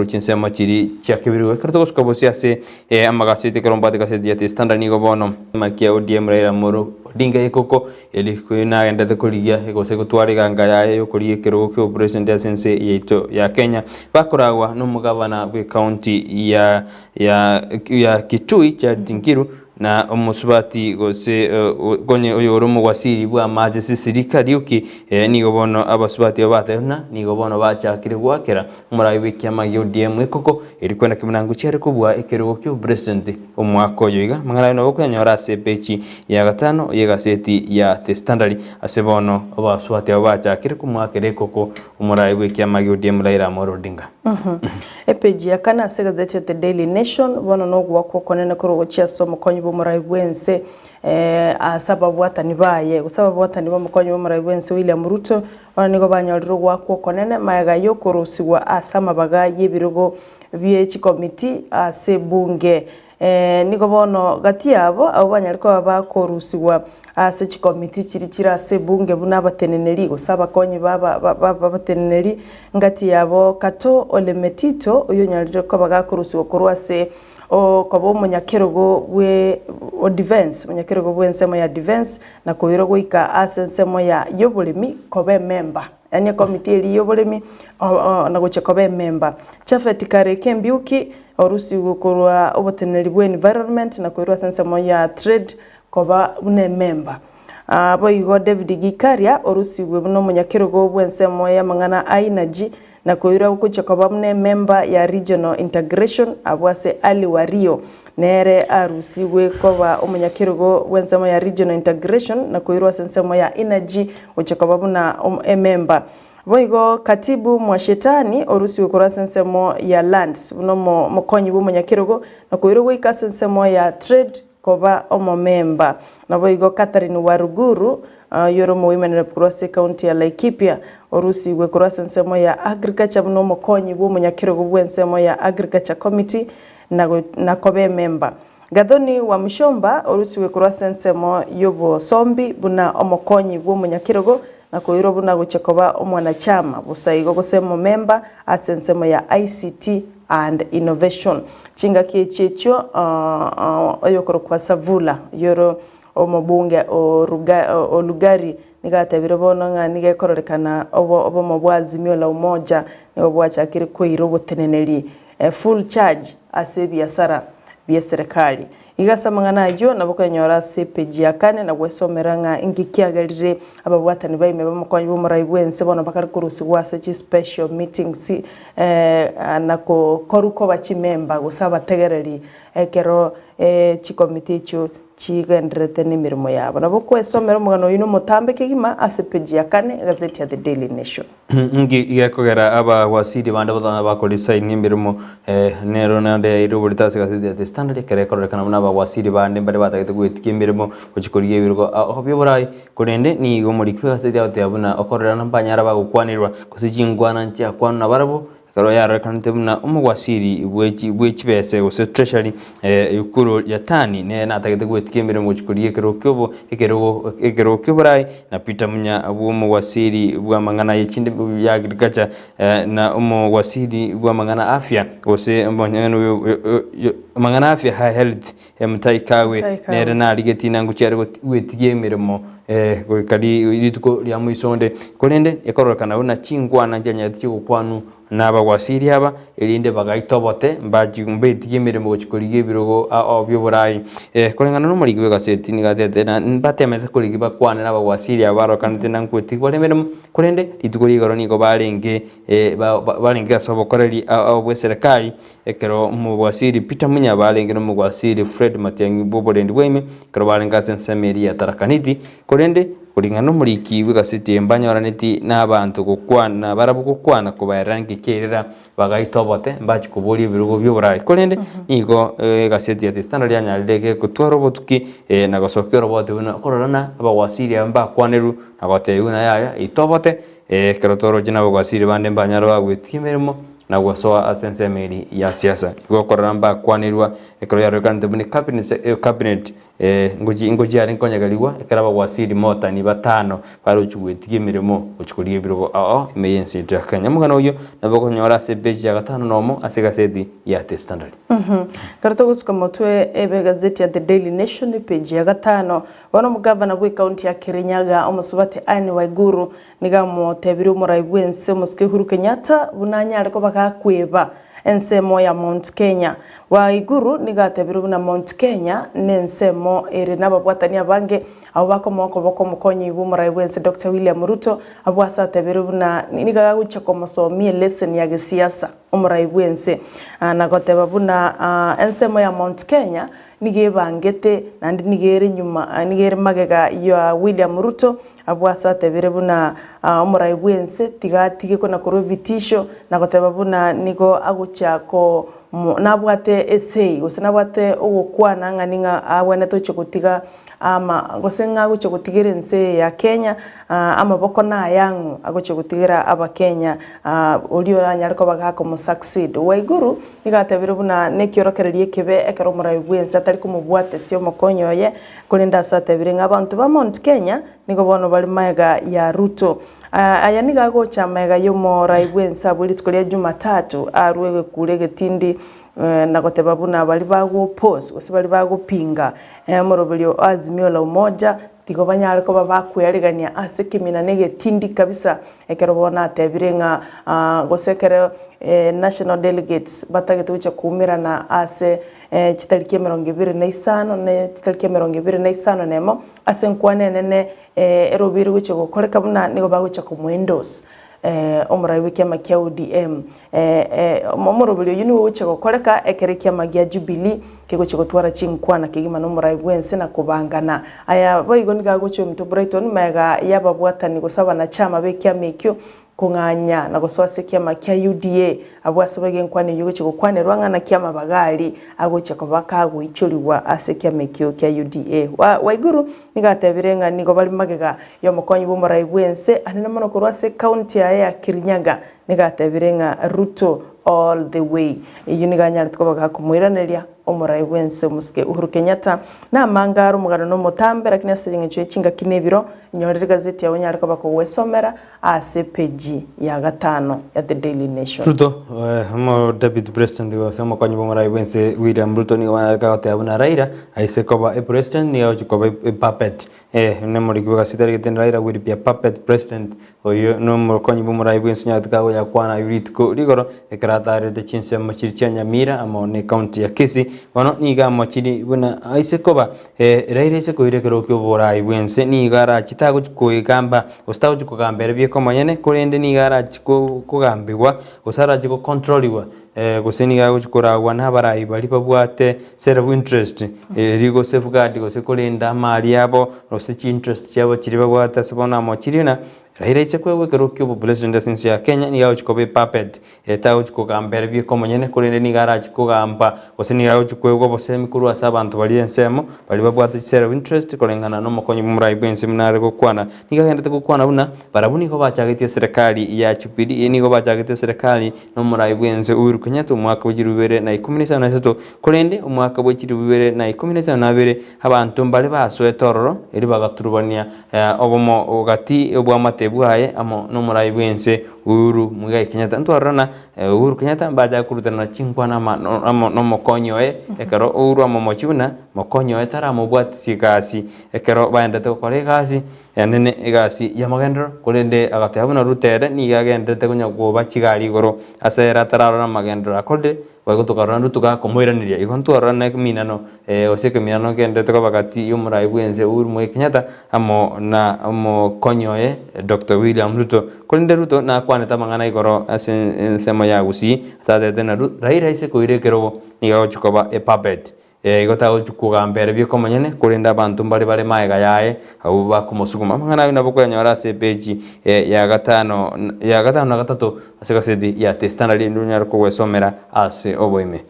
chinsema chiri chakibiriwe kertos kobosi amagasite kerombate kasete ya standard ni gobono makia ODM Raila Amolo Odinga ekoko eli kuina endete kurigia egose gutwari ganga yaye yokuri ekero kyo president ya sense yeito ya Kenya bakoragwa n'umugabana we county ya Kitui cha Tinkiru na umusubati gose gonye oyo romo wasiri bwa majesi sirikari uki ni gobono abasubati abatena ni gobono bachakire gwakera murayibe kyama ODM ekoko eri kwenda kimunangu cyari kubwa ekero kyo president umwako yoiga mangana no bokanyora sepechi ya gatano ye gaseti ya The Standard asebono abasubati abachakire kumwakere ekoko umurayibe kyama ODM Raila Amolo Odinga epeji ya kana se gazeti ya The Daily Nation bono no gwako konene koro chia somo konyibo murayibwense sababu watani baye sababu watani bo mukonyibo murayibwense William Ruto bono nigo banyolero gwako konene mayaga yokurusigwa asama baga yebirugo bye committee ase bunge nigo bono gati abo banyaliko bakorusigwa ase committee chirikira ase bunge buna bateneneri gusaba konyi bateneneri ngati yabo Kato Olemetito uyo nyaliro ko bagakurusigwa kurwase kobo munyakerogo we o defense munyakerogo bwensemo ya defense na koyiro goika asensemo ya yobulimi kobe member yani committee eri yobulimi na goche kobe member Chafet Kareke Mbiuki orusi gukorwa oboteneri bwe environment na koyiro asensemo ya trade koba une member boigo David Gikaria orusi gwe no munyakerogo bwensemo ya mangana energy na koyira ukucha kwa bamne member ya regional integration abwase Ali Wario nere arusiwe kwa omunyakirugo wenzamo ya regional integration na koyirwa sensemo ya energy ucha kwa babuna member boigo katibu mwashetani orusiwe kwa sensemo ya lands uno mokonyi b'omunyakirugo na koyirwa ikasensemo ya trade koba omo member na boigo Catherine Waruguru yoro women rep cross county ya Laikipia orusi we cross nsemo ya agriculture no mokonyi bo munyakirogo bwensemo ya agriculture committee na kobe member Gadoni wa Mshomba orusi we cross nsemo yobo sombi buna omokonyi bo munyakirogo na koyiro buna guchekoba omwanachama busaigo gosemo member asensemo ya ICT and innovation chinga kiechecho oyokoro kwa savula yoro omobunge o lugari nigatebire bono ngani gekororekana obo mobwazimio la umoja nibo bwachakire kwiro boteneneri full charge ase biasara bya serikali igasamangana yo nabokanyora sepeji yakane na gwesomeranga ingikiagarire ababwatani baime bamukonyi bomurayibwense bono bakari kurusigwa se special meetings na koruko bachimemba gusaba tegereri ekero chikomite cyo chigendrete n'imirimo yabo nabo kwesomera umugano yino mutambe kigima asepeji yakane gazeti ya The Daily Nation igakogera aba wasiri bande badana bakolisa n'imirimo nero nande irubulitase gazeti ya The Standard kerekorekana n'aba wasiri bande bari batagete gwetike imirimo ukikoriye birugo aho byoborayi kurende ni go muri kwegazeti ya tabuna okorera nambanyara bagukwanirwa kusijingwana ntia kwana barabo karo yara kanite buna umugwasiri bwekibese gose treasury yukuru ya tani ne natagete gwetike mu chikuriye ekero kyoborai na Peter Munya umugwasiri bwamangana yikindi ya agriculture na umugwasiri bwamangana afya gose mangana afya health mutaikawe nere na rigetina ngucyari gwetike imirimo kali irituko lya muisonde kolende ekorokana una chingwana njanya tikukwanu n'abagwasiri aba irinde bagaitobote mbaji mbetiye imirimo gukikoriye birogo by'uburayi kolengana no muri gaseti ni gatete na batemeze kuri bakwana n'abagwasiri abaro kandi nankweti bolemeremo kolende litukuri garo niko balenge asobokoreri abo serikali ekero mu bwasiri Peter Munya balenge no mu bwasiri Fred Matiang'i boborendi bweme kero balenga sensemeri ya tarakaniti kolende kulingana muri kiwe gaseti embanyoraneti n'abantu gukwana barabukwana kubarangi kerera bagaitobote mbachi kuburi birugo by'uburayi kolende niko gaseti ya The Standard yanyaleke kutwaro botuki na gasokero bote buna korona abawasiri amba kwaneru agote yuna yaya itobote kerotoro jina abawasiri bande mbanyaro bagwitimeremo na gwasoa asense meri ya siasa igokora mba kwanirwa ekero ya rekanite buni cabinet ngoji ari nkonyagaliwa ekara bagwasiri mota ni batano baruchugwetiye mirimo uchikurie birugo emergency ya Kenya mugano uyo nabo konyora se page ya gatano nomo ase gazeti ya The Standard. Karato gusuka motwe ebe gazeti ya The Daily Nation page ya gatano bano mugavana bwe county ya Kirinyaga omusubate Anne Waiguru niga motebiri umuraibwense muske Uhuru Kenyatta bunanya ariko bakakweba ensemo ya Mount Kenya Waiguru niga tebiri na Mount Kenya nensemo ere nababwatani abange abo bakomoko boko mukonyi bumuraibwense Dr. William Ruto abwasa tebiri na niga gucha komosomie lesson ya gisiasa umuraibwense na goteba buna ensemo ya Mount Kenya nige bangete nandi nigere nyuma nigere magega ya William Ruto abwasa tebire buna umuraibwense tigatige kona korovitisho na goteba buna nigo agucha ko nabwate essay usinabwate ogukwana nganinga abwana toche kutiga ama gosenga gucho gutigerense ya Kenya amaboko na yangu agucho gutigira aba Kenya ulio anyariko bagako mu succeed Waiguru nigatebire buna nekiorokererie kebe ekero muraibwense atari kumubwate sio mokonyoye kulinda satebire ngabantu ba Mount Kenya nigo bono bali maega ya Ruto aya nigago chamega yo muraibwense abuli tukolia Jumatatu arwege kurege tindi na goteba buna bali bago post ose bali bago pinga morobelio azimio la umoja tigo banyale ko babakwirigania asekimina nege tindi kabisa ekero bona tebirenga gosekere national delegates batagete ucha kumira na ase chitariki 25 ne chitariki 25 nemo ase nkwane nene erobiri guche gokoreka buna nigo bagucha ku windows omuraiwe kiama kia ODM momorobelio yuni wuche gokoreka ekere kiama gia Jubilee kigoche gotwara chinkwana kigima no muraibwense na kubangana aya boigo nigagoche mtu Brighton mega yababwatani gosaba na chama be kiama ikyo kunganya na goswase kiama kia UDA abwasabage nkwani yugoche gokwane rwanga kiama bagali agoche ko bakago icholiwa ase kiama ikyo kia UDA Waiguru nigatebirenga nigo bali magega yo mukonyi bo muraibwense anene mono kurwase county ya Kirinyaga nigatebirenga Ruto all the way iyo niganyara twabaga kumwiraneria omuraiwense muske Uhuru Kenyatta na mangaro mugano no mutambera kinyasenye cyo cinga kinebiro nyorere gazeti ya nyariko bakowesomera ase page ya gatano ya The Daily Nation. Ruto mo David President wa sama kwa nyumba muraiwense William Ruto ni wanaka watabuna Raila aise koba president ni ajukoba puppet nemori kwa sitari geten Raila wiri pia puppet president oyo no mo kwa nyumba muraiwense nyataka ya kwana yuritiko ligoro ekrata de chinse machiricha Nyamira amone county ya Kisii wano niga machiri buna aise koba Raila ise ko irekero kyo muraiwense ni gara chitago kuigamba ustago kugambera bye komanyene kurende ni gara kugambirwa usara jiko controliwa guseniga gukoragwa n'abarayi bari babwate self interest rigo safeguard gose kurinda mali yabo rose chi interest yabo kiri babwata sabona mo kirina Raila ise kwewe kerokyo population distance ya Kenya ni yawo chikobe puppet etawo chikogambera bye komanyene kurende ni gara chikogamba gose yawo chikwego bose mikuru asa abantu bali ensemo bali babwate self interest kurengana no mukonyi muraibense munare gukwana nigagenda gukwana buna barabuni ko bachagitie serikali ya Jubilee ni ko bachagitie serikali no muraibense Uhuru Kenyatta umwaka wa 2013 kurende umwaka wa 2012 abantu bali baswe tororo eri bagaturubania obomo ogati obwamate bwaye amo no muraibense Uhuru Muigai Kenyatta ntwarana Uhuru Kenyatta baada kurutana chinkwana no mokonyoe ekero Uhuru amomochuna mokonyoe tara mobwati sikasi ekero baenda to kolegasi yanene egasi yamagendro kurende agatabuna rutere ni yagendete kunya goba kigali goro asera tararana magendro akolde bagotokarana tuka komoiraniria igontwarana minano oseke minano kendete ko bagati yumuraibwense Uhuru Muigai Kenyatta amo na mokonyoe Dr. William Ruto kurende Ruto na kwane tamangana igoro sema ya gusi tatete na Raila ise koirekero ni gaochikoba puppet igota kugambera byo komanyene kurinda abantu bali maega yae abo bakumosuguma mangana nabo kwanyora se page ya gatano na gatatu asekasedi ya The Standard ndunya ko wesomera ase oboime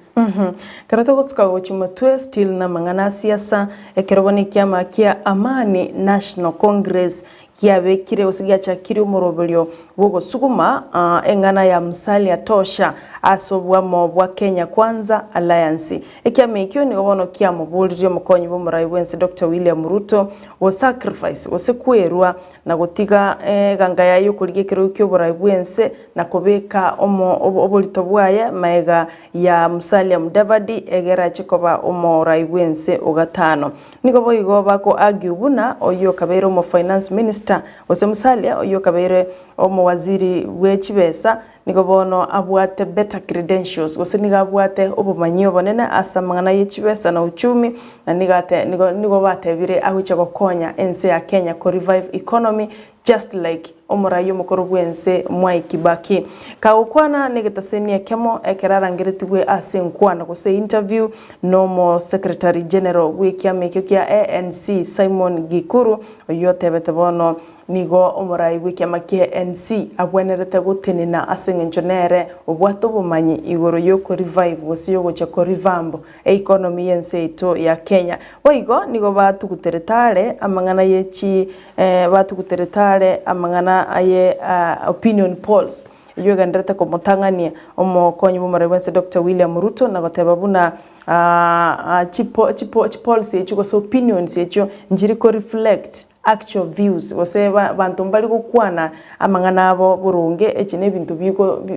karato gutsuka gochuma still na mangana siasa ekeroboni kiama kia Amani National Congress giabekire usigiacha kiri umuroberio wogo suguma engana ya Musalia tosha asobwa mobwa Kenya Kwanza Alliance ikiamekio ni gobono kia mubulire mukonyi b'umurai wense Dr. William Ruto wo sacrifice osekwerwa na gutiga ganga yayo kurigekero kyo burai bwense na kubeka obolito bwaye maega ya Musalia Mudavadi egera chikoba umurai bwense ugatano niko boigo bako agubuna oyo kabero mu finance minister ose Musalia oyo kabere omu waziri w'echibesa niko bono abwate better credentials ose niga abwate obumanyi obonene asamangana y'echibesa na uchumi na nigo batebire ahuche gokonya ense ya Kenya ko revive economy just like omurayo mukoro bwense Mwai Kibaki kaukwana negetasenia kemo ekerarangiretiwe asenkwana gose interview no secretary general w'ikiamekyo kya ANC Simon Gikuru oyotebete bono nigo omurai w'ikiama kya ANC abwenerete gutenina asengenjonere obwato bumanyi igoro yoko revive gose yogocha ko revamp economy yense ito ya Kenya boigo nigo batuguteretare amangana yechi batuguteretare amangana aye opinion polls iyo ganderete ko mutangania omukonyi b'umurai wense Dr. William Ruto na goteba buna policy echo so opinions echo njiri ko reflect actual views ose bantu mbali gukwana amangana abo burunge ekine bintu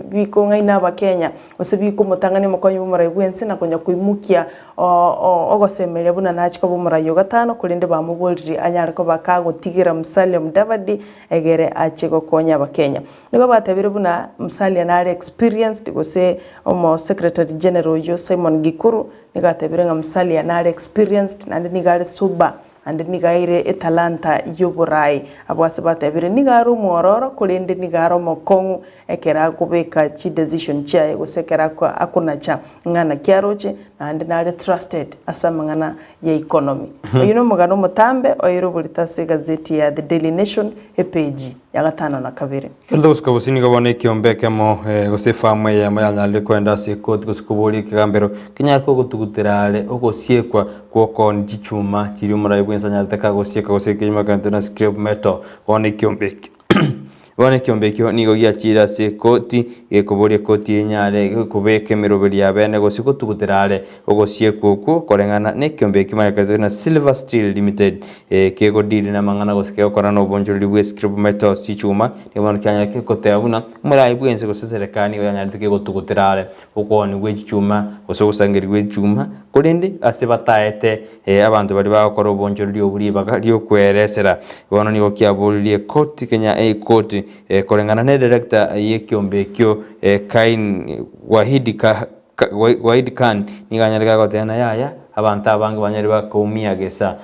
biko ngaina ba Kenya ose biko mutangani mukonyi b'umurai bwense na konya kuimukia ogosemelia buna nachiko b'umurai gatano kulinde bamubuliri anyara ko bakagotigira Musalia Mudavadi egere achiko konya ba Kenya nigo batabire buna Musalia na experienced gose omo secretary general yo Simon Gikuru nigo batabire nga Musalia na experienced na ndigare suba ande nigaire etalanta yoburai abwase batabire nigaro mororo kulinde nigaro mokongu ekera kubeka chi decision chae gusekera kwa akunacha ngana kyaroche ande nale trusted asamangana ya economy yuno mugano mutambe oyiro bulitase gazeti ya The Daily Nation page ya 5 kendo uskabusini gabone kiombeke mo gusefamwe ya mayanyale kwenda sekoti guskubuli kigambero kinyarko gutugutirale ogosiekwa kwoko njichuma kiri umurai bwensa nyateka gosieka goseke nymakantena scrap metal one kiombeke Bone kiombekyo nigo giachira sekoti ekobori koti enyare kubeke miroberi ya bene gosiko tugutirale ogosiekuko korengana ne kiombeki marakazo na Silver Steel Limited kego dili na mangana gosike korana obonjori bwe scrap metals chichuma nebona kyanya ke kotebuna murai bwense goseserekani oyanyarite ke gotugutirale ukoni gwe chichuma gosogusangeri gwe chichuma kurinde asebataete abantu bari bakora obonjori oburi bagalio kweresera bono nigo kyabolirie koti Kenya koti korengana ne director yekiombekyo Kain Wahid Khan niganyarika gotena yaya abantu abange banyari bakumia gesa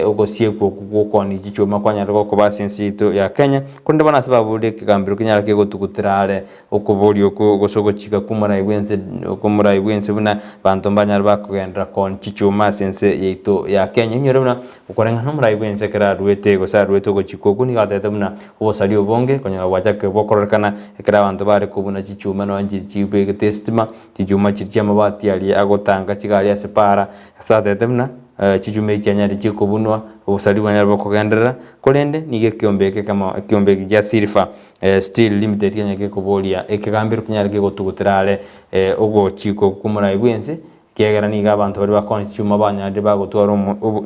ogosiekwo kugukoni gichuma kwanyariko kubasensiito ya Kenya kunde bana sababu kigambiro kinyarake gotugutirare okubori ogosogochika kumurai bwense buna bantu banyari bakugendera kon gichuma sense yeito ya Kenya nyorona ukorengana murai bwense kera ruete gosarwete gochiko kuni gatete buna obosali obonge konyara wajake bokorokana ekera abantu bare kubuna gichuma no anji chibe testima gichuma chichya mabati ali agotanga kigari asepara satetemna chijume cyanyari chikobunwa obusali bwanyari bokugendera kolende nige kiombeke kama kiombeke gya Silver Steel Limited yanyake kobolia ekigambiro kunyari gotugutirale ogo chiko kumurai bwense kiegera niga abantu bari bakoni chuma banyari bagotwara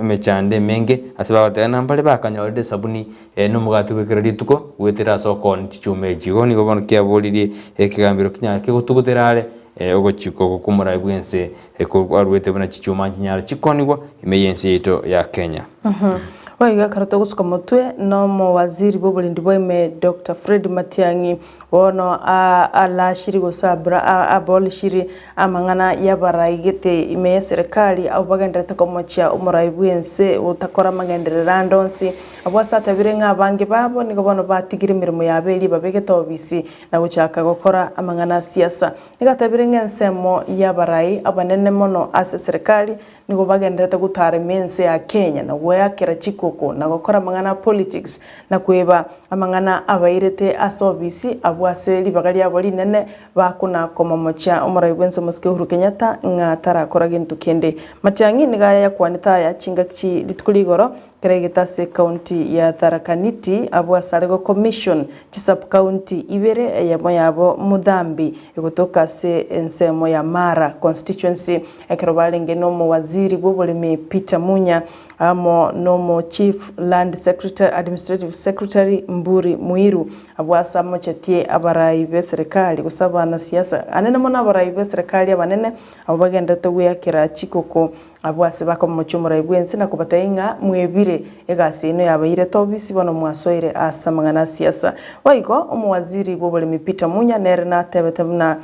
emechande menge asibagatena mbale bakanyoride sabuni n'umugati wekera lituko wetera sokoni chichume chigo nigo bono kyabolirie ekigambiro kinyari gotugutirale ogo chiko kumurai bwense arwete buna chichuma kinyara chikonigwa imeyense ito ya Kenya. Waiga karato gusuka mutwe no mo waziri b'oburindi bw'eme Dr. Fred Matiang'i wono alashiri gusabra abolishiri amangana y'abaraigete ime serikali abo bagendera takomocha umurai bwense utakora magenderera ndonsi abo satabire nk'abange babo nigo bono batigire imirimo yabeli babegeta obisi na guchaka gukora amangana siasa nigatabire nk'ensemo y'abarai abanene mono ase serikali nigo bagendera gutara mense ya Kenya na gweyakera chikoko na gukora amangana politics na kweba amangana abairete asobisi abwaseli bagali aboli nene bakuna komomocha umurai bwense muske Uhuru Kenyatta ngatara kora gintu kende Matiang'i niga yakwanita ya chinga kichi litukuligoro keregitase county ya Tharaka Nithi abwa sarego commission sub county ibere yamo yabo mudambi igutoka se ensemo ya Mara constituency ekerobalenge no waziri bw'oburimi Peter Munya amo nomo chief land secretary administrative secretary Mburi Muiru abwasa mochetie abarai be serikali gusaba na siasa anene mona abarai be serikali abanene abo bagendete gwakira chikoko abwase bako muchumura ibwense na kubatainga mwebire egasi ino yabaire tobisi bono mwasoire asamangana siasa waiko omwaziri bw'oburimi Peter Munya nere na tebetemna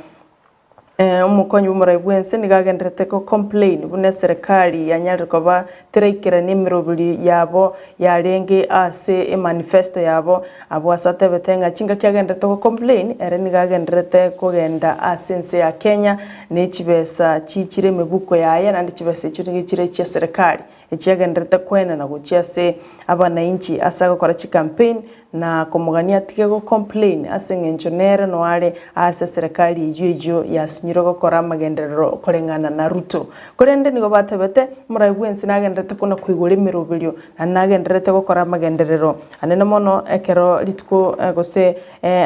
umukonyi bw'umurayibwense nigagenderete ko complain bune serikali yanyarire koba terekera nimirobiri yabo yarenge ase manifesto yabo abwasate betenga chinga kyagenderete ko complain ere nigagenderete kugenda asense ya Kenya n'ikibesa chikire mebuko yaye nandi kibesa cy'urigikire cya serikali ekiyagenderete kwena na gucyase abanainchi asaga kora chi campaign na komugania tigego complain asengenjonere no ale ase serikali yiyo yasinyiro gukora magenderero korengana na Ruto kurende nigo batebete murayibwense nagenderete kuna kwigura imirubirio na nagenderete gukora magenderero anene mono ekero litko gose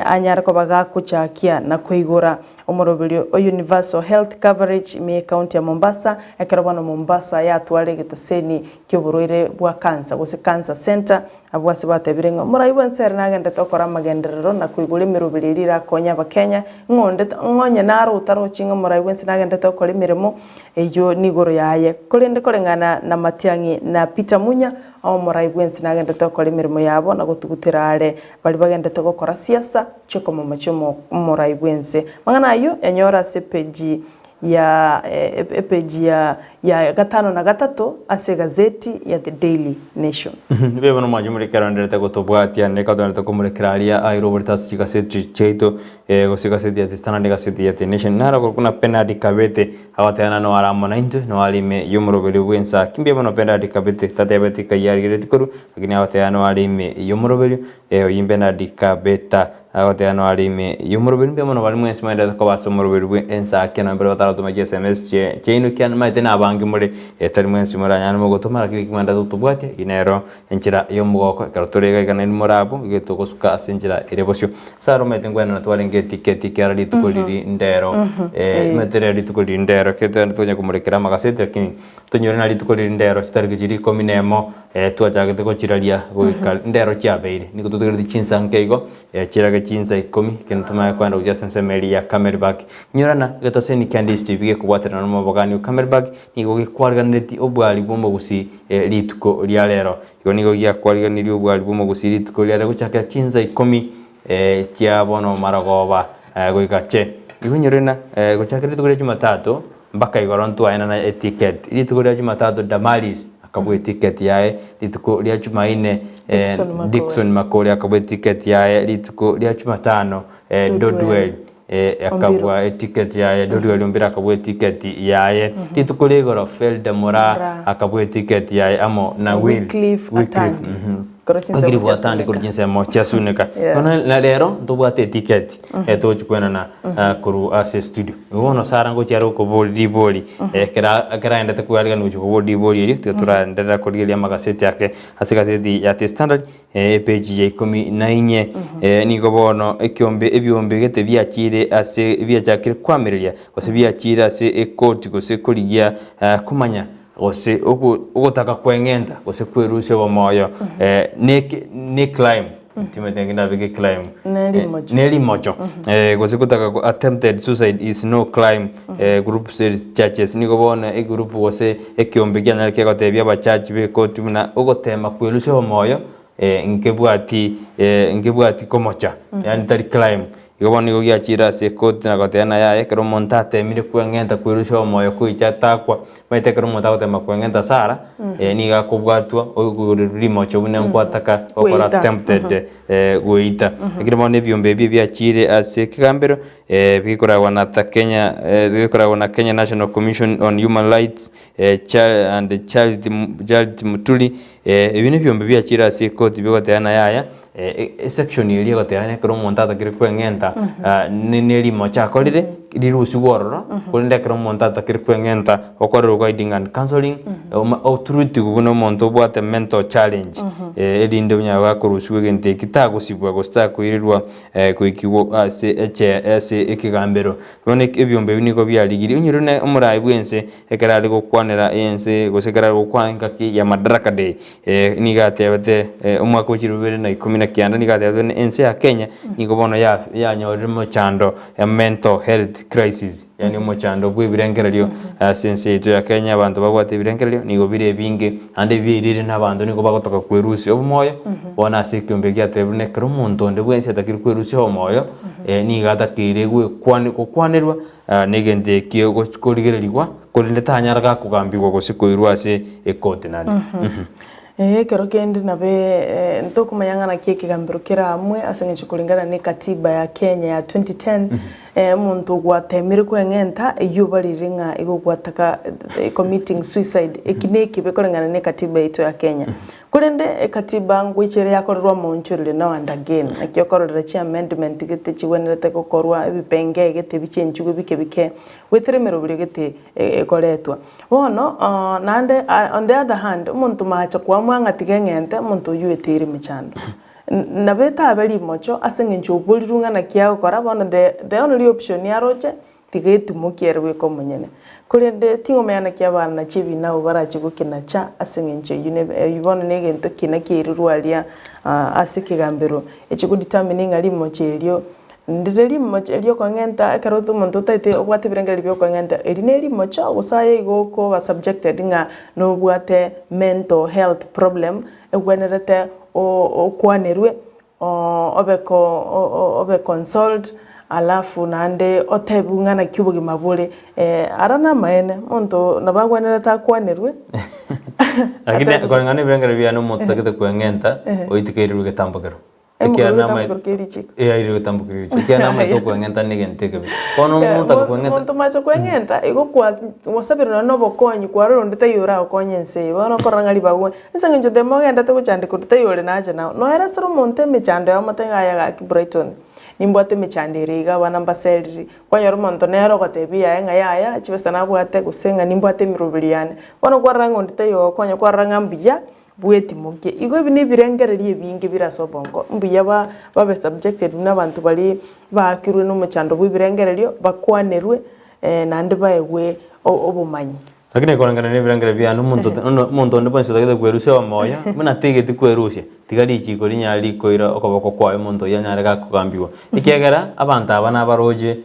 anyara ko baga kuchakia na kwigura umurubirio universal health coverage me county ya Mombasa ekero bano Mombasa yatwale gitaseni kyoburoire bwa cancer gose cancer center abwase batebirenga murayibwense nagendete okora magenderero na kwigura imirubiri rira konya bakenya ngonye naro utarokinga murayibwense nagendete okora imirimo eyo nigoro yaye kurende korengana na Matiangi na Peter Munya aho murayibwense nagendete okora imirimo yabo na gutugutirare bali bagendete gukora siasa cyoko mu machomo murayibwense mangana ayo enyora sepeji ya ya gatano na gatatu ase gazeti ya The Daily Nation bebo no majumuri karandete gutobwatia ne kadonete kumurikiralia airo burtas gazeti cheito gose gazeti ya The Standard gazeti ya The Nation nara kuna penalty kabete awatana no aramo naintu no alime yumurobeli wensa kimbye bono penalty kabete tatebeti kayari tikuru lakini awatana no alime yumurobeli yimbe na dikabeta awatana no alime yumurobeli bebo no balimu esmaida ko basumurobeli wensa kena mbere batara tumaje SMS cheino kyan maitena abangi muri etari mwensi muranyana mo gotumara kiri kimanda tutubwate inero enchira yomugoko karotorega kana ni murabu igeto kosuka asenjira irebosyo saro metengwana na twalenge tiketi kyarali tukoliri ndero materiali tukoliri ndero keto ntonya kumurekera magasete lakini tonyore nali tukoliri ndero kitari gijiri kominemo twajagete ko chiralia goika ndero kyabeire niko tutegere chinsa nkeigo chiraga chinsa 10 kenutuma kwanda uja sensemeli ya Camelback nyorana geto seni candies tibige kubwatana no mabogani Camelback niko gikwarganiriti obwali bumbo gusi lituko lya lero yo niko gikwarganiri obwali bumbo gusi lituko lya lero guchaka chinza 10 kya bono maragoba goikache ibunyorena guchaka lituko lya Jumatatu mpaka igorontu aina na etiquette lituko lya Jumatatu Damaris akabwe ticket yae lituko lya Jumaine Dickson Makori akabwe ticket yae lituko lya Jumatano Dodwell akabwa ticket yae Dodwell mbira akabwe ticket yae lituko legoro Felda Mora akabwe ticket yae amo na Wycliffe ngiri bwatandi kurujinse mo chasunika kono na lero ndobwate ticket tochukwena na kuru ase studio ubono sarango cyaro ko boli kera enda takwariga nucho ko boli iri tutura ndera kurilia magaseti yake asigazeti ya The Standard page ya 14 niko bono ebyombe gete byakire ase byakire kwamiria ose byakire ase ekoti gose kurigia kumanya ose ogotaka kwengenda ose kwerushe wa moyo ne climb timetengena bige climb neli mocho gose kutaka attempted suicide is no climb group series churches niko bona group gose ekiombe kyana kegotebya ba church be kotimuna ogotema kwerushe wa moyo nkebwati komocha yani tari climb Igo niko gyachira se kote na gotena ya ekero montate mire kwengenta kwirusha moyo kuichatakwa maite kero montate makwengenta sara ni gakubwatwa ogurimo chobune nkwataka okora attempted goita ekiro mone byombe byachire ase kigambero bikoragwa na Kenya bikoragwa na Kenya National Commission on Human Rights Child Mutuli ibine byombe byachira ase kote bigotena yaya section ili goteane kero montata kire kwengenta neli mocha kolire rirusi gororo kulinde kero monta atakiri kwengenta okorero guiding and counseling authority kuno monto bwate mental challenge edinde bunyaga kurusi wegente kitagusibwa gosta kuirirwa kuikiwo ase ekigambero bone ebyombe biniko byaligiri unyirune umurai bwense ekerari gukwanira yense gosekera gukwanga ki ya madaraka day nigatebete umwaka w'ikirubere na 19 nigatebete ense ya Kenya nikobona ya nyorimo chando ya mental health crisis yani mo chando bwibirengereryo sense yetu ya Kenya abantu bagwate ibirengereryo nigo bire binge ande birire n'abantu niko bagotoka kwerusi obumoyo bona asikyombe gyatebune kero muntu nde bwense atakiri kwerusi omoyo nigatakire kwanirwa negende kiyo korigererigwa korinde tanyaraga kugambirwa gosikoirwa ase ekote nani kero kendi nabe ntokumayangana kigambiro kira amwe asenge kulingana ni katiba ya Kenya ya 2010 muntu gwatemire kwengenta iyo bariringa igogwataka committing suicide ekineki bekorengana ni katiba yetu ya Kenya kurende katiba ngwichere yakorerwa monchurire no and again akiyokorera chi amendment gete chiwenerete gukorwa ebipenge gete bichenjugo bike wetheremero buri gete ekoretwa bono nande on the other hand umuntu macha kwa mwanga tigengente muntu yuetire michando na beta abeli mocho asengencho obolirunga na kiao kora bono the only option yaroche tigeti mukierwe ko munyene kurende tingo mayana kyabana na chibi na ubarachi gukina cha asengencho yibona negento kina kirirwalia asikigambiro echiku determining ali mocherio ndireli mocherio kwangenta karothu muntu taite obwate birengeri byo kwangenta elineri mocha gusaye igoko ba subjected nga no bwate mental health problem egwenerete o kwanerwe obe consoled alafu nande otebunga na kibugi mabule arana maene muntu nabagwanera ta kwanerwe lakini kwa ngane birengeri bya no muntu takete kwengenta oitikerirwe getambagero ikia nama iri gutambukira ikia nama to kwengenta nigenteke kono muntu kwengenta muntu macho kwengenta igo kwa wasabiro no bokonyi kwa ro ndita yura okonyense bono korangari bagwe nsange njo demo genda to kuchandika tutayore naje no era soro muntu mechando ya matenga ya ki Brighton nimbwate mechandiriga bana mbaselri kwa yoro muntu nero gotebia enga yaya chibesa nabwate gusenga nimbwate mirubiliane bono kwa rango ndita yo konya kwa ranga mbija bweti muke igo bini birengererie binge birasobongo mbuya babe subjected n'abantu bali bakirwe no muchando bwibirengererio bakwanerwe nande baegwe obumanyi lakini korangana ne birengere bya no muntu ndo bonse takete kwerusia wa moya muna tegete kwerusia tigari chiko linyali koira okoboko kwayo muntu yanyarega kugambiwa ikegera abantu abana baroje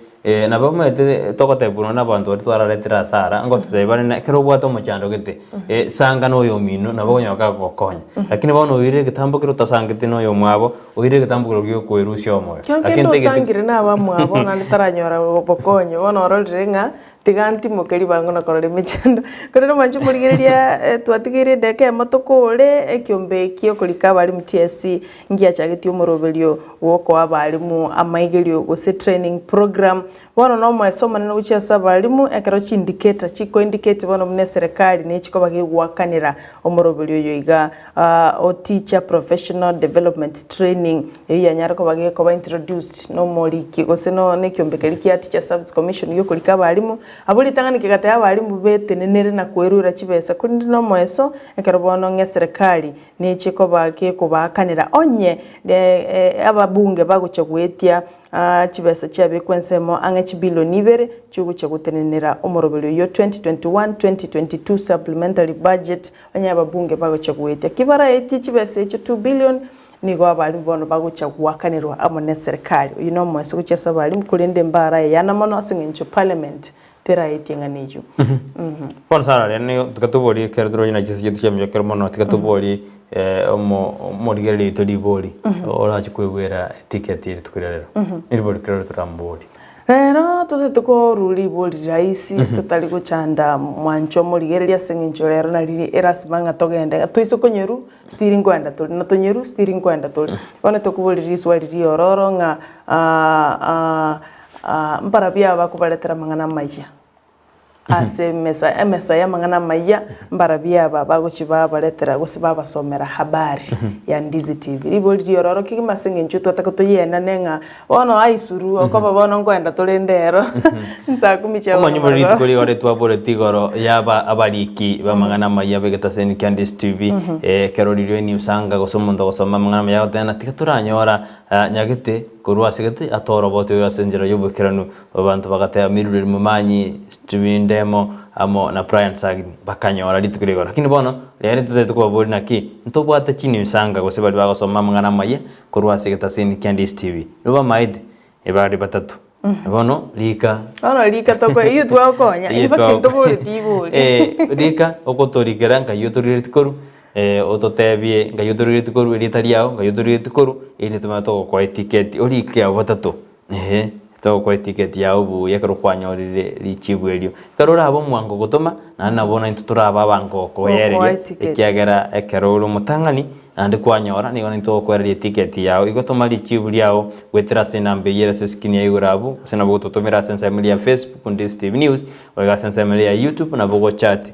na bamete tokotebuna nabantu bari twararetera sara ngo tutebane na kero bwato muchando gete sanga no yo mino na bonyoka gokonya lakini bono uire gitambo kero tasangite no yo mwabo uire gitambo kero gyo kwerusia omoyo lakini tegete na ba mwabo na litaranyora bokonyo bono rorenga tiganti mukeri bango na korore michando korero manju kurigeria twatigire ndeke matokore ekyombe kyo kulika bali MTSC ngia chagiti umoroberio woko abalimu amaigerio gose training program bono no mwesoma no guchesa balimu ekero chi indicator chiko indicate bono mune serikali ne chiko bagigwakanira umoroberio yoiga o teacher professional development training yanyara ko bagiko ba introduced no moliki gose no ne kyombe kya teacher service commission yo kulika balimu abuli tangani kigata ya balimu bete nenere na kwerura chibesa kundi no mweso ekero bono nge serikali ne chiko bake kubakanira onye ababunge baguchagwetia chibesa chabe kwensemo anga chibiloni ibere chuguche gutenenera omorobero yo 2021-2022 supplementary budget onye ababunge baguchagwetia kibara eti chibesa echo 2 billion nigo abali bono baguchagwakanirwa amone serikali you know mweso guchesa bali mkulinde mbara yana mono asingencho parliament tera etinga nejo por sara ne tukatubori kerdro ina chisi yetu chamyo kermono tukatubori morigere to dibori ora chikwegwera ticket iri tukurero niribori kero turambori rero tuko ruli boli raisi tutali guchanda mwancho morigere ya sengincho rero na riri erasibanga togende tuiso konyeru steering kwenda tuli na tonyeru steering kwenda tuli bone tukuboli riswa riri ororo nga mpara bya bakubaletera mangana maisha ase emesa ya mang'ana maya mbarabia baba gochiba baretera gosiba basomera habari ya Ndizi TV ribori riororo kigimasinge nchuto atakotoyena nenga bono aisuru okoba bono ngoenda torendero nsa kumicha omanyi bori tukori ore twabore tigoro yaba abariki bamang'ana maya begetaseni kya Ndizi TV keroririo ni usanga gosomondo gosoma mang'ana maya tena tigaturanyora nyagete kurwa sigete atoro bote urasenjera yobukiranu abantu bagataya mirure mumanyi streaming amo na Brian Sagni bakanyora litukirego lakini bono lere tutete kwa bori naki ntobwate chini usanga gose bali bagosoma mang'ana maye kurwa sigeta sini Ndizi TV ruba maide ebari batatu bono lika toko iyo twakonya ifakiri tobore tibori lika okotorikera nka yotorire tikoru ototebie nka yotorire tikoru elitari yao nka yotorire tikoru ine tomato kwa ticket olike batatu to kwa ticket ya ubu yakaro kwanyorire lichibwelio karora abo mwango gutoma na nabona intuturaba bango ko yererie ekiagera ekeroro mutangani ande kwanyora ni ona into kwererie ticket yao igotoma lichibuli yao gwetera senambe yera seskin ya igurabu sena bogo totomera sensa ya Facebook Ndizi TV News wega sensa ya YouTube na bogo chat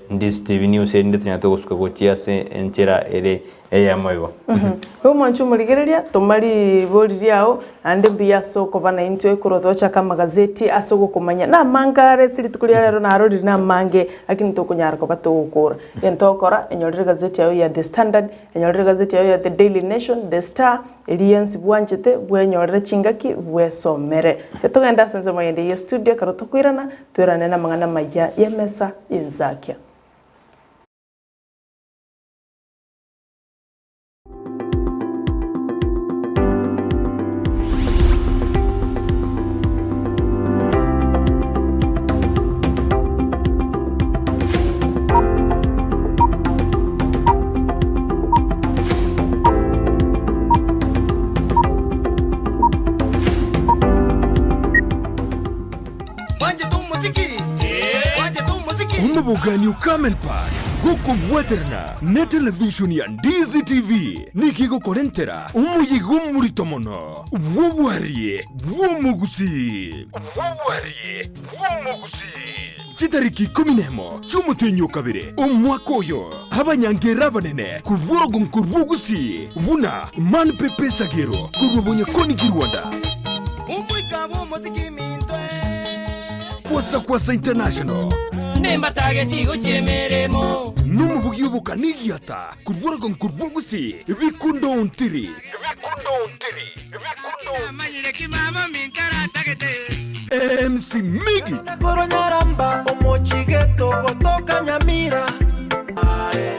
Ndizi TV News ende tunyato gusuka gochia se enchera ere eya moyo Mwanchu muligereria tomari bori yao ande biya soko bana into ekurothocha kama gazeti asogo kumanya na mangare siri tukulia lero na arodi na mange lakini tokunyara ko batokora entokora enyorire gazeti yao ya The Standard enyorire gazeti yao ya The Daily Nation The Star Elians bwanchete bwenyorire chingaki bwesomere tetogenda sense mayende ya studio karotokwirana twirane na mang'ana maya yemesa inzakia Umabugani ukamel park guko weterna ne television ya Ndizi TV nikigo korentera umuyigo murito mono wowarie womugusi chitariki 11 cy'umutenyo kabire umwaka uyo abanyangera banene kuvorogo nkurvugusi buna man pepe sagero kurubonye koni Rwanda umwikabo muziki mintwe kwasa international Nemba targeti guchemeremo Numubugi ubukanigiata kurwarago nkurvugusi bikundo untiri Amanyire kimama minkara tagete MC Migi Koronyaramba omochigeto gotoka nyamira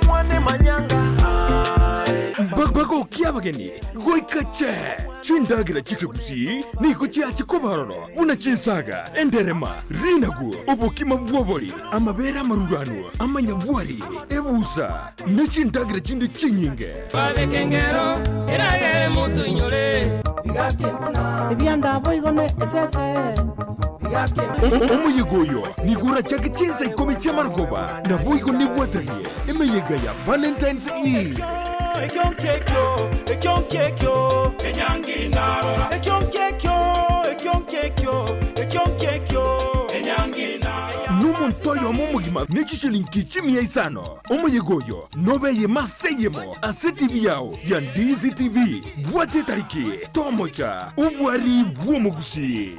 mwane manyanga Bagbago kiabageni goikache chindagira chikegusi niko chiachi kobarono una chinsaga enderema rinagu obukima bwobori amabera marurano amanyabwari ebusa nechindagira chindi chinyinge Babe kengero eragere mutu nyore ebyanda boigone esese omuyigoyo nigura chake chinsa ikomi chamargoba na boigo nibwatanie emeyega ya Valentine's Eve ekyonkekyo enyangi narora ekyonkekyo enyangi narora numuntoyo momugima nechishilinki chimia isano omuyigoyo nobeye maseyemo asetivi yao ya Ndizi TV bwate tariki tomocha ubwari bwomugusi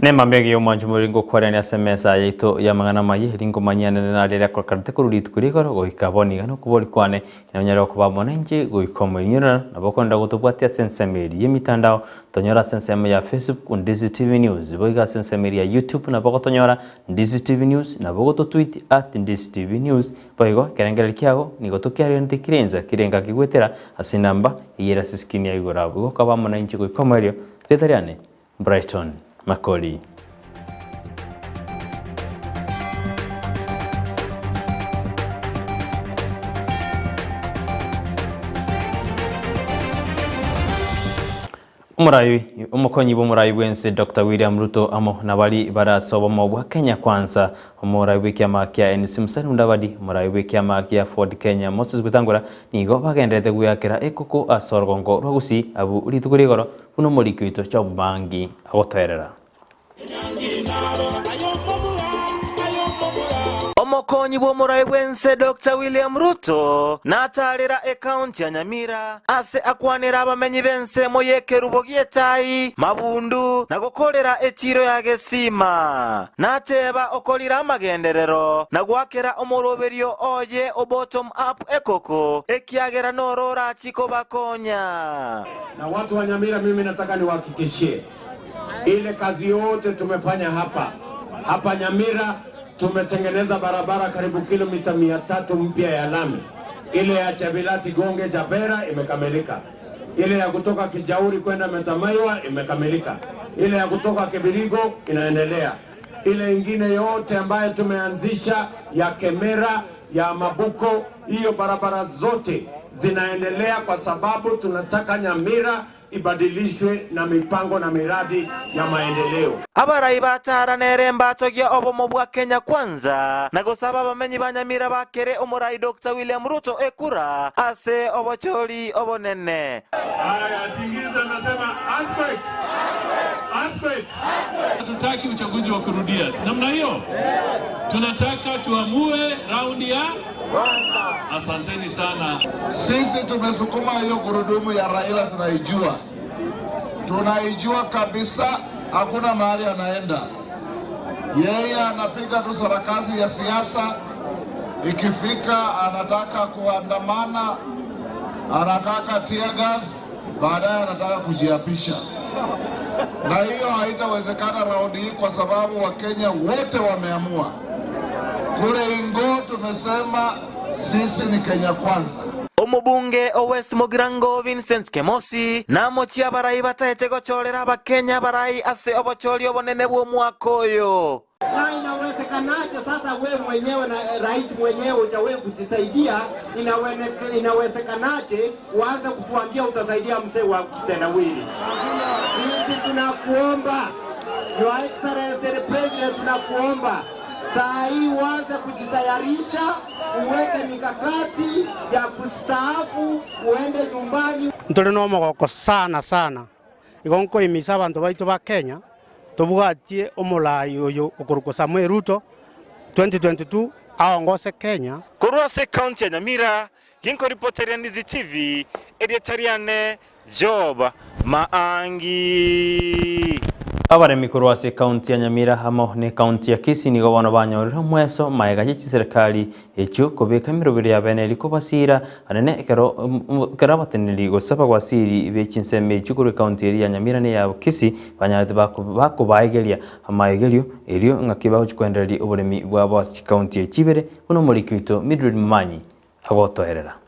Nema mbegi yo mwanju muringo kwarania SMS yaito ya mangana mayi ringo manyana na rera kwa karte kururi kurigoro goika boni gano kubori kwane na nyara kuba monenje goikomo nyira na bokonda gutubwatia sensemeri yemitandao tonyora sensem ya Facebook Ndizi TV News boiga sensemeri ya YouTube na bogotonyora Ndizi TV News na bogoto tweet @Ndizi TV News boigo kerengere kiago ni gotokiari ntikirenza kirenga kigwetera asinamba yera siskini ya igora bogo kaba monenje goikomo elio letariane Brighton Makoli. Umukonyi b'umurayi wense Dr. William Ruto amo nabali barasoba mu bwa Kenya kwanza umurayi w'ikiama kya NC Musani ndabadi umurayi w'ikiama kya Ford Kenya Moses Gutangura nigo bagendete guyakira ekoko asorgongo rogusi abu uritukurigoro buno muri kwito cyo bangi agoterera Omokonyi bw'omurayi bwense Dr. William Ruto natalera account ya Nyamira ase akwanira abamenyi bense moyekera ubogietayi mabundu nagokolera ekiro ya gesima nateba okolira amagenderero nagwakera omoroberio oye o bottom up ekoko ekiagera norora chiko bakonya na watu wa Nyamira. Mimi nataka niwahakikishie ile kazi yote tumefanya hapa Nyamira. Tumetengeneza barabara karibu kilomita 300 mpya ya lami. Ile ya Chabilati Gonge Jabera imekamilika. Ile ya kutoka Kijauri kwenda Metamaiwa imekamilika. Ile ya kutoka Kibirigo inaendelea. Ile ingine yote ambayo tumeanzisha ya Kemera, ya Mabuko, hiyo barabara zote zinaendelea kwa sababu tunataka Nyamira ibadilishwe na mipango na miradi ya maendeleo. Abarayi batara neremba togia obomo bwa Kenya kwanza nagosaba bamenyi ba Nyamira bakere omurayi Dr. William Ruto ekura ase obocholi obonene. Haya, tingiza nasema earthquake. Hatutaki uchaguzi wa kurudia. Namna hiyo tunataka tuamue raundi ya kwanza. Asanteni sana. Sisi tumesukuma hiyo gurudumu ya Raila, tunaijua kabisa, hakuna mahali anaenda. Yeye anapiga tu sarakasi ya siasa, ikifika anataka kuandamana, anataka tear gas, baadaye anataka kujiapisha. Na hiyo haitawezekana raundi hii kwa sababu Wakenya wote wameamua. Kule Ingo tumesema sisi ni Kenya kwanza. Omubunge o West Mogirango Vincent Kemosi namochi abarayi batahete gochorera abakenya barayi ase obochori obonene bwo mwaka oyo. Na inawezekanaje sasa we mwenyewe na rais mwenyewe utawe kujisaidia? Inawezekanaje uanze kutuambia utasaidia mzee wa kitendawili? Sisi tunakuomba, Your Excellency the President, tunakuomba saa hii uanze kujitayarisha, uweke mikakati ya kustaafu, uende nyumbani. Ntole no mogoko sana igonko imisa abantu baitu ba Kenya tubwatie omulayi oyo okuruko Samuel Ruto 2022 aongose Kenya kurwase county ya Nyamira. Ginko reporter ya Ndizi TV editoriane Job Maangi. Abaremi kurwase county ya Nyamira hamo ne county ya Kisii nigo bana banyorera mweso maega y'iki serikali ekyo kobeka mirobiri ya bene liko basira anene karabateneli gosaba gwasiri bekinseme cyukuru county ya Nyamira ne ya Kisii banyarete bako baegeria amaegerio elio ngakibaho cykwenderi oburemi bwa basi county ya Kibere buno muri kwito Midland Manyi agotoherera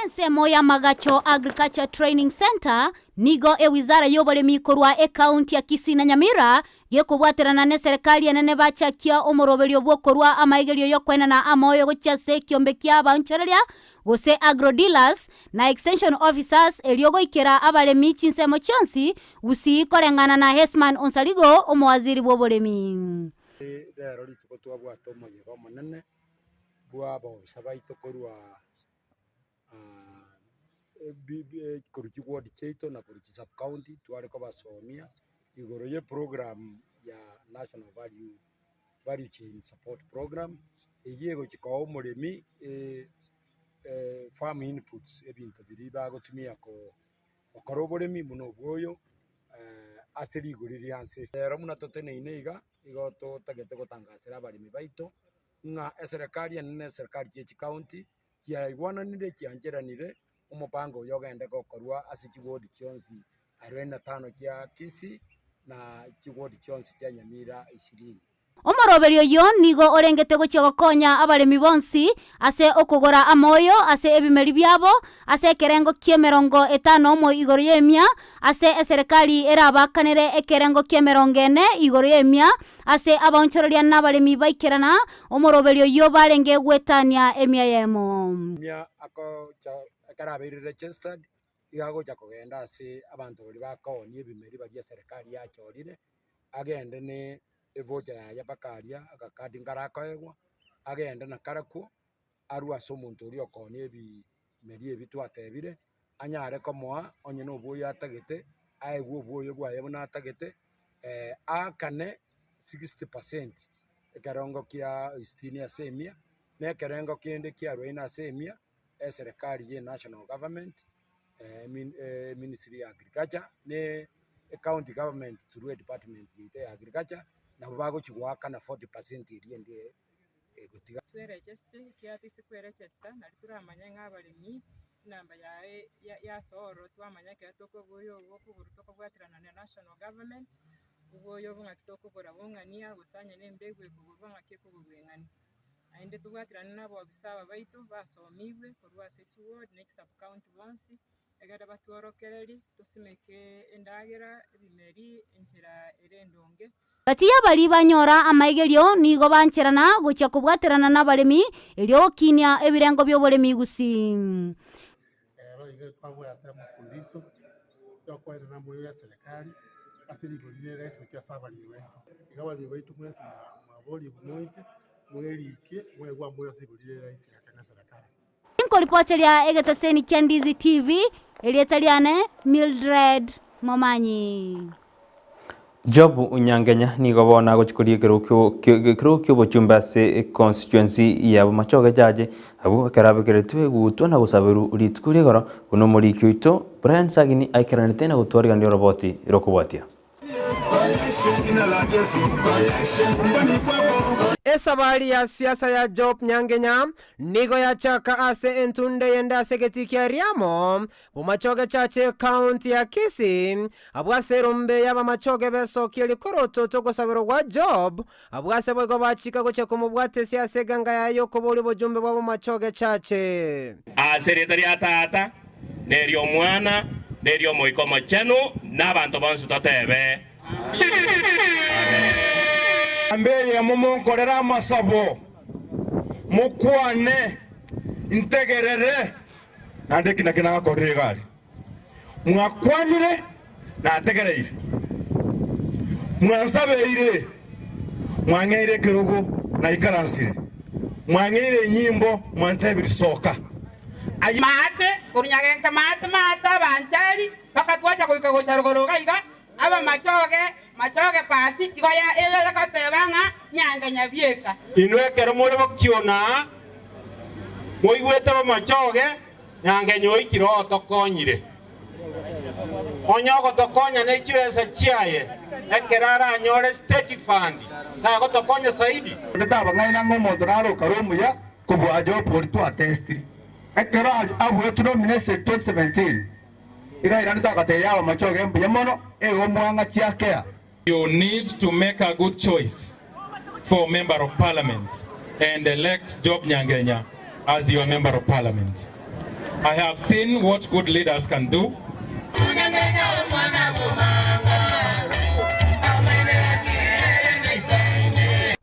ensemo ya Magacho Agriculture Training Center nigo wizara y'oburemi korwa county ya Kisii na Nyamira gekubwaterana ne serikali enene bachakia omoroberio bwo korwa amaigerio yo kwenana amoyo gochase kiombe kya banchereria gose agro dealers na extension officers eliogo ikera abaremi chinsemo chansi usi korengana na Hesman Onsaligo omwaziri bw'oburemi. Rero lituko twabwato moye bamonene bwabo sabaito korwa kuruki ward cheito na kuruki sub county tware ko basomia igoro ye program ya national value chain support program eyego kikawo muremi farm inputs ebintu biri bagotumia ko okoroboremi muno bwoyo ase rigori rianse rero muna toteneine iga totagete gotangasira abarimi baito ng'a eserikali enene serikali chichi county chiaigwananire chiancheranire umupango uyo ogende gokorwa ase chigodi chionsi 45 chia Kisii na chigodi chionsi chia Nyamira 20. Omoroberio yo nigo orengete gochia gokonya abaremi bonsi ase okogora amoyo ase ebimeri byabo ase ekerengo kie 50 mo igoro yemia ase eserikali erabakanere ekerengo kie 40 igoro yemia ase abonchororia n'abaremi baikerana omoroberio yo barenge gwetania emia yemo mia ako karabe registered igago kogenda ase abantu bari bakoni ebimeri bari eserikali yachorire agende ne evocha ya bakaria agakadi ngarakoegwa agende na karako arua ase omonto oria okoni ebimeri ebi twatebire anyare komoa onye no oboyo atagete aegwa oboyo bwaye buna atagete akane 60% ekerengo kia 60 ase emia na ekerengo kende kia 40 ase emia eserikali ye national government ministry ya agriculture ne county government through department ya agriculture na bago chigwaka na 40% iriende gutiga twe register kia tisi kwe register na turamanya ng'abaremi namba ya soro twamanya ke tokoboyo okuguru tokobwatirana na national government uboyo bunga kitokobora bungania gusanya nembegwe kububanga ke kububengani ainde tubwatirana nabo bisaba baito basomibwe korwa sechi ward next sub county bonsi egada batworokereri tusimeke endagera ebimeri enjira erendonge Gati y'abari banyora amaigerio nigo bancherana gochia kubwaterana n'abaremi elio kinya ebirengo by'oboremi gusi Ige twabwate mafundisho yokwenda na moyo ya serikali asirigorire reso cha sabali wetu igabali wetu mwezi maboli bumoje mwelike mwegwa moyo asirigorire reso ya kana serikali Inko ripotelia egetaseni kia Ndizi TV elietaliane Mildred Momanyi Job unyangenya nigo bona gochikorie kirukyo bochumba se constituency ya machoge jaje abo karabe twe gutwa na gusaberu uritukurie goro kuno muri kyito Brian Sagini aikerane tena gutwariga ndio roboti irokubwatia Esabari ya siasa ya Job Nyangenya nigo ya chaka ase entunde yenda segetikia riamo bumachoge chache county ya Kisii abwase rumbe yaba machoge beso kieli koroto toko sabero wa Job abwase bwego bachika goche kumubwate siasa ganga ya yoko boli bojumbe wabo machoge chache secretary tata nerio mwana nerio moiko machenu n'abantu bonse totebe ambeye mumunkorera amasabo mukwane integerere nande kina gakorire gari mwakwanire na ategereire mwansabeire mwangeire kirugo na ikaransire mwangeire nyimbo mwantebiri soka mate kurunyagenge mate banjari bakatwacha kuikagocha rugoroga iga aba machoge pasi igoya ele katebanga Nyangenya bieka inwekero muri bokiona moigwete ba machoge Nyangenya oikiro tokonyire onyogo tokonya ne chibesa chiaye ekerara nyore state fund ka go tokonya saidi ndaba ngaina ngomo doraro karomuya kubwajo portu atestri ekero abu tuno minese 2017 You need to make a good choice for member of parliament and elect Job Nyangenya as your member of parliament. I have seen what good leaders can do.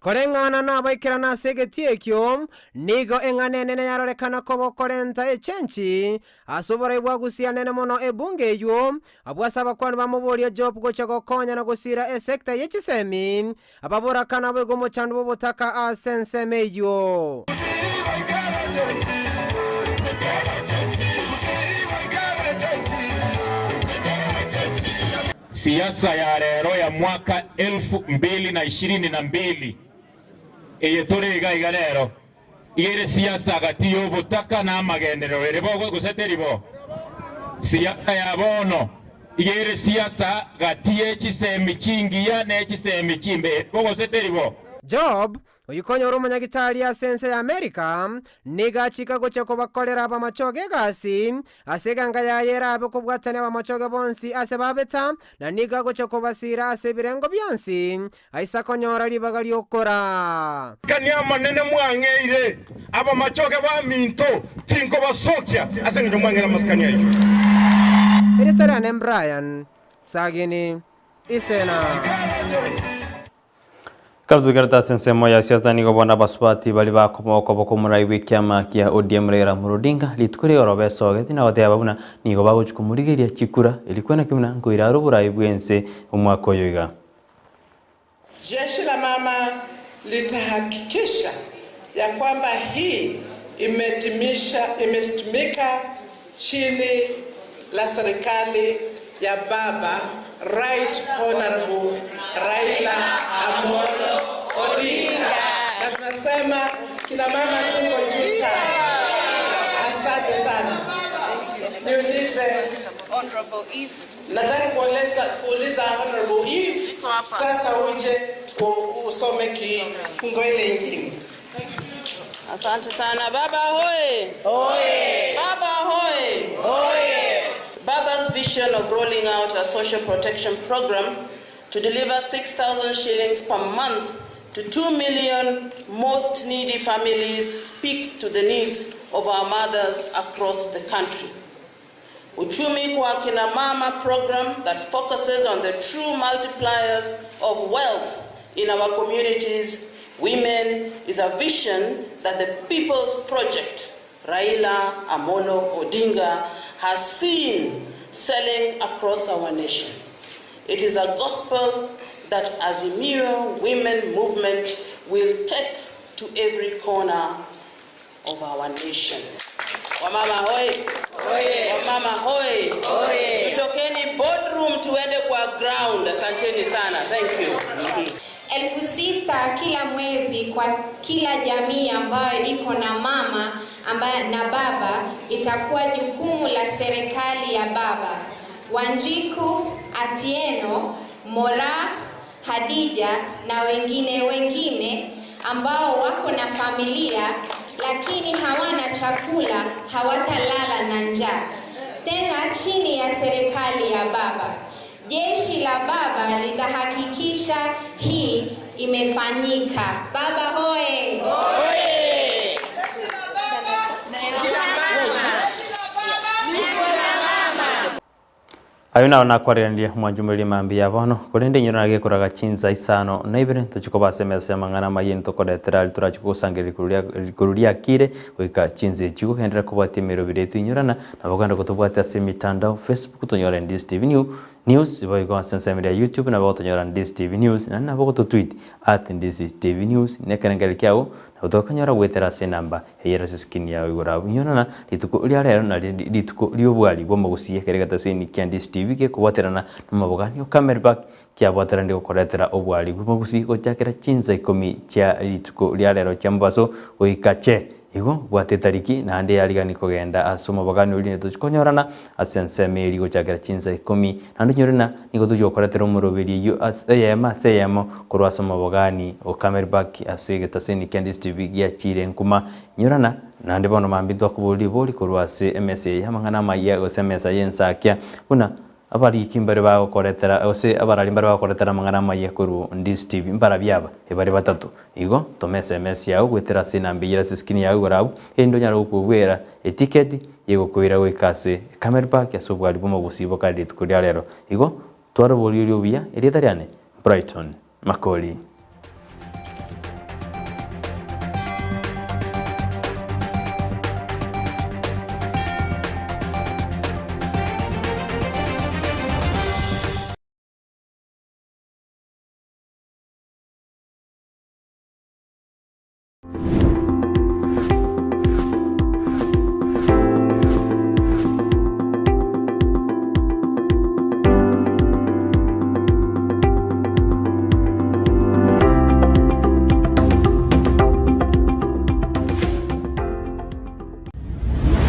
Korengana na baikirana segetie kiom nigo enganene na yarorekana kobo korenta echenchi asobora ibwagusia nene mono ebunge yo abwasaba kwanu bamuboria Job gocha gokonya na gusira esekta yechisemi ababora kana bwego mochandu bobotaka asenseme yo siasa ya rero ya mwaka 2022 eyetorega igalero igere siasa hagati y'obutaka n'amagenderero erebo guseteribo siasa ya bono igere siasa gatie chisemi chingiya ne chisemi chimbe bogo seteribo Job oyikonyo umunyagitari ya sense ya Amerika niga Chicago cheko bakorera abamachoge gasi aseganga ya yera abe kubwatane abamachoge bonsi ase babeta na niga gocheko basira ase birengo byonsi aisa konyora libagali okora kania manene mwangeire abamachoge ba minto tinko basokya asenje mwangera maskania yo Editorial Brian Sagini Isena Kabzu garta sensemo ya siasa nigo bona baswati bali bakomoko bokomura ibikyama kya ODM rera murudinga litukuri orobeso getina otya babuna nigo baguchukumurigeria chikura ilikwena kimuna ngoira rubura ibwense umwako yoiga. Jeshi la mama litahakikisha ya kwamba hii imetimika chini la serikali ya baba Right Honorable Raila Amolo Odinga. Na tunasema kina mama tuko juu sana. Asante sana. Niulize Honorable Eve. Nataka kuuliza Honorable Eve. Sasa uje usome kifungo ile nyingine. Asante sana. Baba hoye. Hoye. Baba hoye. Hoye. Baba's vision of rolling out a social protection program to deliver 6,000 shillings per month to 2 million most needy families speaks to the needs of our mothers across the country. Uchumi kwa kina mama program that focuses on the true multipliers of wealth in our communities, women, is a vision that the People's Project, Raila Amolo Odinga, has seen selling across our nation. It is a gospel that Azimio Women Movement will take to every corner of our nation. Wamama hoi. Oye. Wamama hoi. Oye. Tutokeni boardroom tuende kwa ground. Asanteni sana. Thank you. 6,000 kila mwezi kwa kila jamii ambayo iko na mama ambaye na baba, itakuwa jukumu la serikali ya baba. Wanjiku, Atieno, Mora, Hadija na wengine ambao wako na familia lakini hawana chakula, hawatalala na njaa. Tena chini ya serikali ya baba. Jeshi la baba litahakikisha hii imefanyika. Baba hoye. Hoye. Ayuna ona kwarendia mwanjumuri mambi yabano kurinde nyura gekuraga chinza isano na ibere tuchiko basemesa mangana mayeni tokodetera liturachikusangira kururia kire wika chinze chiko hendera kubati mero biretu nyurana na baganda kutubwata se mitandao Facebook tonyora Ndizi TV News boygo sense media YouTube na botonyora Ndizi TV News na bogo tweet @Ndizi TV News nekanengeli kyao utokanyora gwetera se namba heyera skin yawe igora nyonana lituko rero na lituko liobwali bomba gusiye kerega taseni kya Ndizi TV ke kubaterana numabogani camera back kya bwatera ndi gukoretera obwali bomba gusiye ko cyakera chinza 10 kya lituko rero cyambaso oikache igo bwate tariki na ande yaligani kugenda asoma bagani uline tuchikonyorana asenseme iligo cyakera chinza 10 nandi nyorena nigo tujokoretera umurobiri yo seyemo kurwasoma bagani o camera back asege taseni Ndizi TV ya chire nkuma nyorana nandi bono mambitwa kubuli boli kurwase MSA hamangana maya go semesa yensakya una abari kimbare ba koretera ose abarali mbare ba koretera mangana maye kuru Ndizi TV mbara byaba ebare batatu igo tome SMS yawe gwetera sinambira skin yawe gorabu endo nyara ukubwera eticket yego kwira wekase camera pack yasobwa alibumo gusibo kandi tukurya rero igo twaro boli lyobiya eritariane Brighton Makoli. You